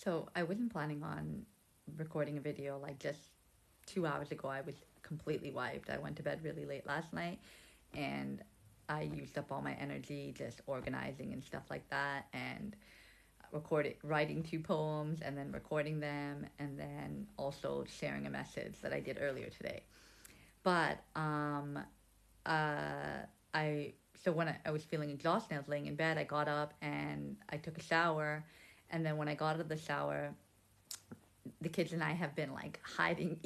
So I wasn't planning on recording a video. Like just 2 hours ago, I was completely wiped. I went to bed really late last night and I used up all my energy just organizing and stuff like that, and writing two poems and then recording them and then also sharing a message that I did earlier today. But uh, I so when I was feeling exhausted, I was laying in bed. I got up and I took a shower, and then when I got out of the shower, the kids and I have been like hiding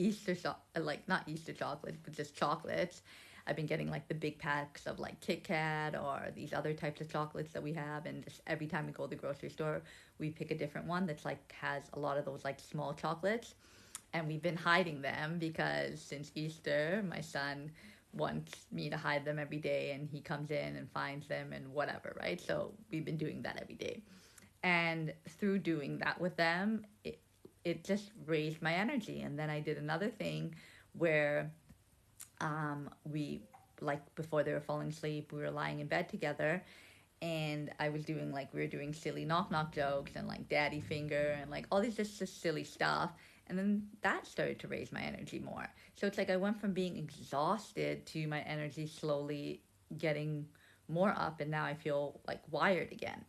like not Easter chocolates, but just chocolates. I've been getting like the big packs of like Kit Kat or these other types of chocolates that we have, and just every time we go to the grocery store, we pick a different one that's like has a lot of those like small chocolates, and we've been hiding them because since Easter, my son wants me to hide them every day, and he comes in and finds them and whatever, right? So we've been doing that every day, and through doing that with them, it just raised my energy. And then I did another thing where we, like, before they were falling asleep, we were lying in bed together, and I was doing like, we were doing silly knock knock jokes and like daddy finger and like all these just silly stuff. And then that started to raise my energy more. So it's like I went from being exhausted to my energy slowly getting more up, and now I feel like wired again.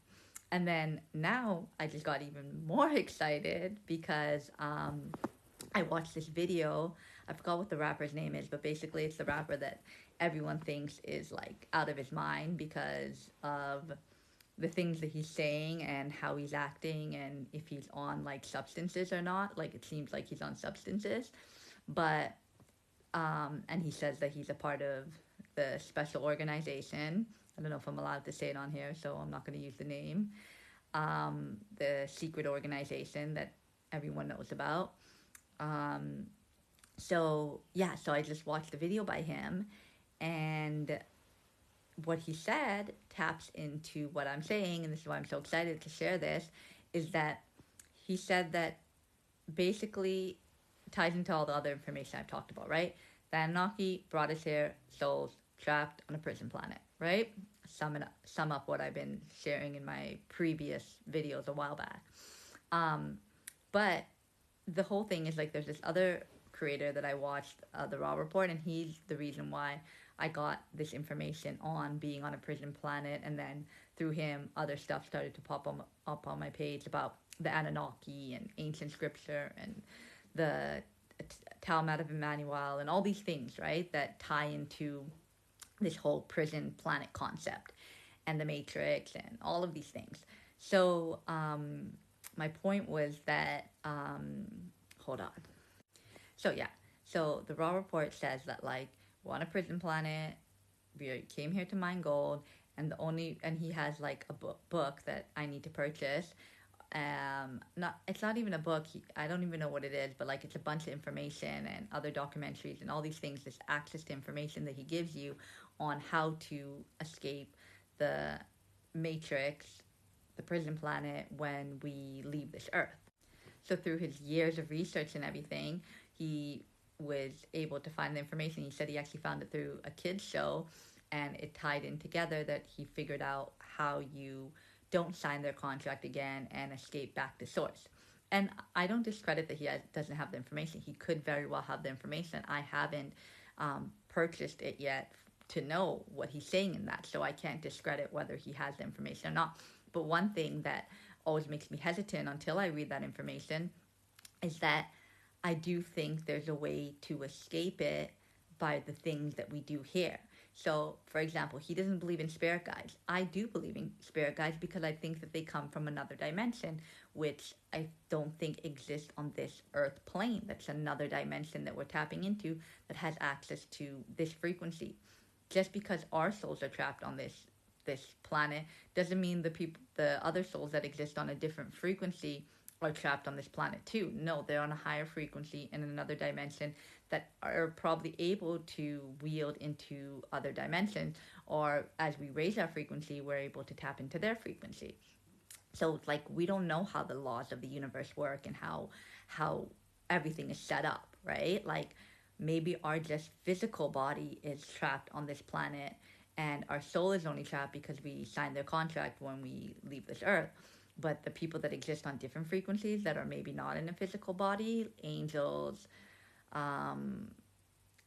And then now I just got even more excited because I watched this video. I forgot what the rapper's name is, but basically it's the rapper that everyone thinks is like out of his mind because of the things that he's saying and how he's acting, and if he's on like substances or not. Like, it seems like he's on substances, but and he says that he's a part of the special organization. I don't know if I'm allowed to say it on here, so I'm not going to use the name. The secret organization that everyone knows about. Um, so yeah, so I just watched the video by him, and what he said taps into what I'm saying, and this is why I'm so excited to share this, is that he said that basically ties into all the other information I've talked about, right? The Anunnaki brought us here, souls trapped on a prison planet, right? Sum up what I've been sharing in my previous videos a while back. But the whole thing is like, there's this other creator that I watched, the Raw Report, and he's the reason why I got this information on being on a prison planet. And then through him, other stuff started to up on my page about the Anunnaki and ancient scripture and the Talmud of Emmanuel and all these things, right, that tie into this whole prison planet concept and the Matrix and all of these things. So my point was that, hold on. So yeah, so the Raw Report says that like, we're on a prison planet, we came here to mine gold, and he has like a book that I need to purchase. Not It's not even a book. I don't even know what it is, but like, it's a bunch of information and other documentaries and all these things. This access to information that he gives you on how to escape the Matrix, the prison planet, when we leave this earth. So through his years of research and everything, he was able to find the information. He said he actually found it through a kid's show, and it tied in together that he figured out how you don't sign their contract again and escape back to source. And I don't discredit that doesn't have the information. He could very well have the information. I haven't purchased it yet to know what he's saying in that, so I can't discredit whether he has the information or not. But one thing that always makes me hesitant until I read that information is that I do think there's a way to escape it by the things that we do here. So, for example, he doesn't believe in spirit guides. I do believe in spirit guides because I think that they come from another dimension, which I don't think exists on this earth plane. That's another dimension that we're tapping into that has access to this frequency. Just because our souls are trapped on this planet doesn't mean the other souls that exist on a different frequency are trapped on this planet too. No, they're on a higher frequency in another dimension that are probably able to wield into other dimensions, or as we raise our frequency, we're able to tap into their frequency. So it's like, we don't know how the laws of the universe work and how everything is set up, right? Like, maybe our just physical body is trapped on this planet, and our soul is only trapped because we signed their contract when we leave this earth. but the people that exist on different frequencies that are maybe not in a physical body, um,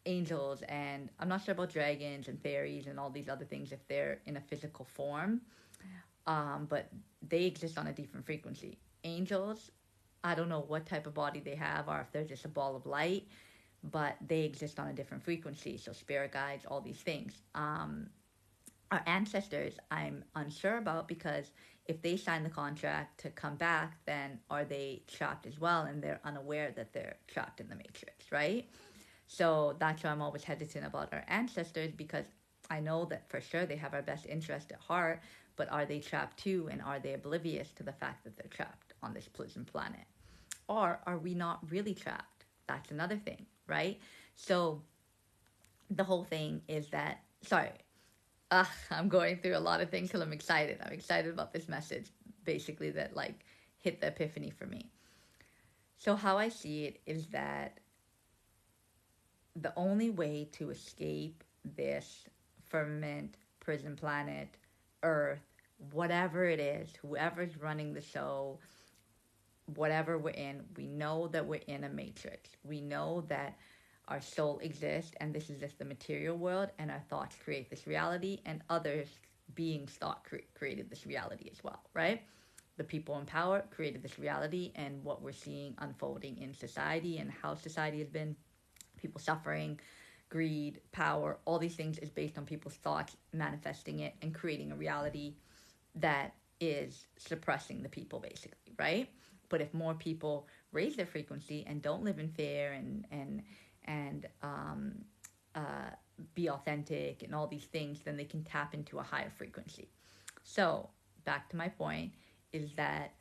angels, and I'm not sure about dragons and fairies and all these other things if they're in a physical form, but they exist on a different frequency. Angels, I don't know what type of body they have or if they're just a ball of light, but they exist on a different frequency. So spirit guides, all these things. Our ancestors, I'm unsure about, because if they sign the contract to come back, then are they trapped as well, and they're unaware that they're trapped in the matrix, right? So that's why I'm always hesitant about our ancestors, because I know that for sure they have our best interest at heart, but are they trapped too, and are they oblivious to the fact that they're trapped on this prison planet? Or are we not really trapped? That's another thing, right? So the whole thing is that, sorry, I'm going through a lot of things because I'm excited. I'm excited about this message, basically, that like hit the epiphany for me. So, how I see it is that the only way to escape this firmament, prison planet, Earth, whatever it is, whoever's running the show, whatever we're in, we know that we're in a matrix. We know that our soul exists, and this is just the material world, and our thoughts create this reality, and others beings thought created this reality as well, right? The people in power created this reality, and what we're seeing unfolding in society and how society has been, people suffering, greed, power, all these things is based on people's thoughts manifesting it and creating a reality that is suppressing the people, basically, right? But if more people raise their frequency and don't live in fear and uh, be authentic and all these things, then they can tap into a higher frequency. So back to my point is that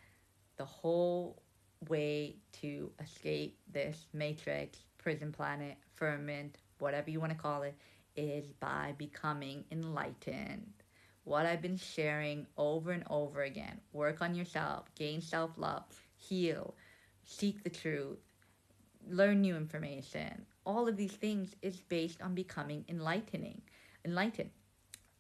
the whole way to escape this matrix, prison planet, firmament, whatever you want to call it, is by becoming enlightened. What I've been sharing over and over again: work on yourself, gain self love, heal, seek the truth, learn new information. All of these things is based on becoming enlightened.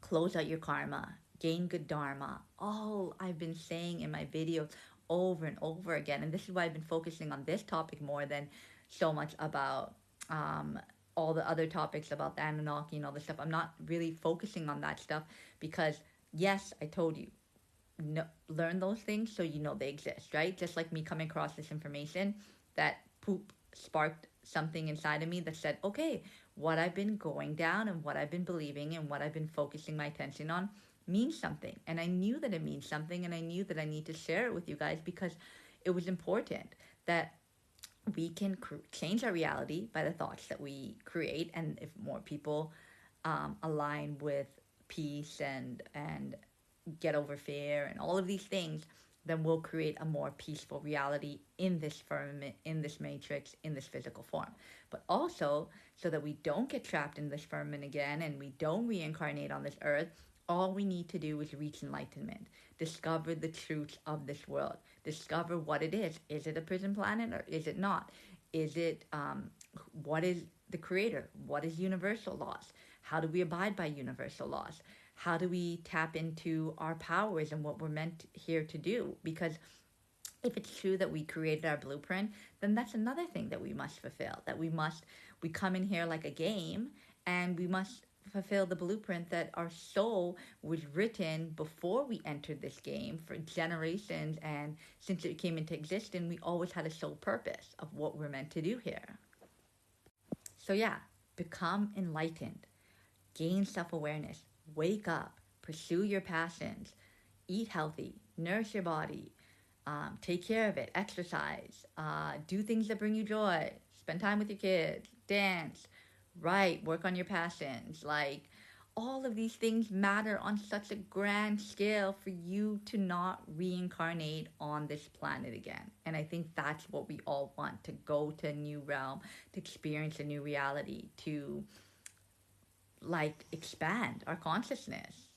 Close out your karma, gain good dharma. All I've been saying in my videos over and over again, and this is why I've been focusing on this topic more than so much about um, all the other topics about the Anunnaki and all this stuff. I'm not really focusing on that stuff because, yes, I told you, no, learn those things so you know they exist, right? Just like me coming across this information, that poop sparked something inside of me that said, okay, what I've been going down and what I've been believing and what I've been focusing my attention on means something. And I knew that it means something, and I knew that I need to share it with you guys because it was important that we can change our reality by the thoughts that we create. And if more people align with peace and get over fear and all of these things, then we'll create a more peaceful reality in this firmament, in this matrix, in this physical form. But also, so that we don't get trapped in this firmament again and we don't reincarnate on this earth, all we need to do is reach enlightenment, discover the truth of this world, discover what it is. Is it a prison planet or is it not? Is it, what is the creator? What is universal laws? How do we abide by universal laws? How do we tap into our powers and what we're meant here to do? Because if it's true that we created our blueprint, then that's another thing that we must fulfill. We come in here like a game, and we must fulfill the blueprint that our soul was written before we entered this game for generations. And since it came into existence, we always had a sole purpose of what we're meant to do here. So, yeah, become enlightened, gain self awareness, wake up, pursue your passions, eat healthy, nourish your body, take care of it, exercise, do things that bring you joy, spend time with your kids, dance, write, work on your passions. Like, all of these things matter on such a grand scale for you to not reincarnate on this planet again. And I think that's what we all want: to go to a new realm, to experience a new reality, to like expand our consciousness.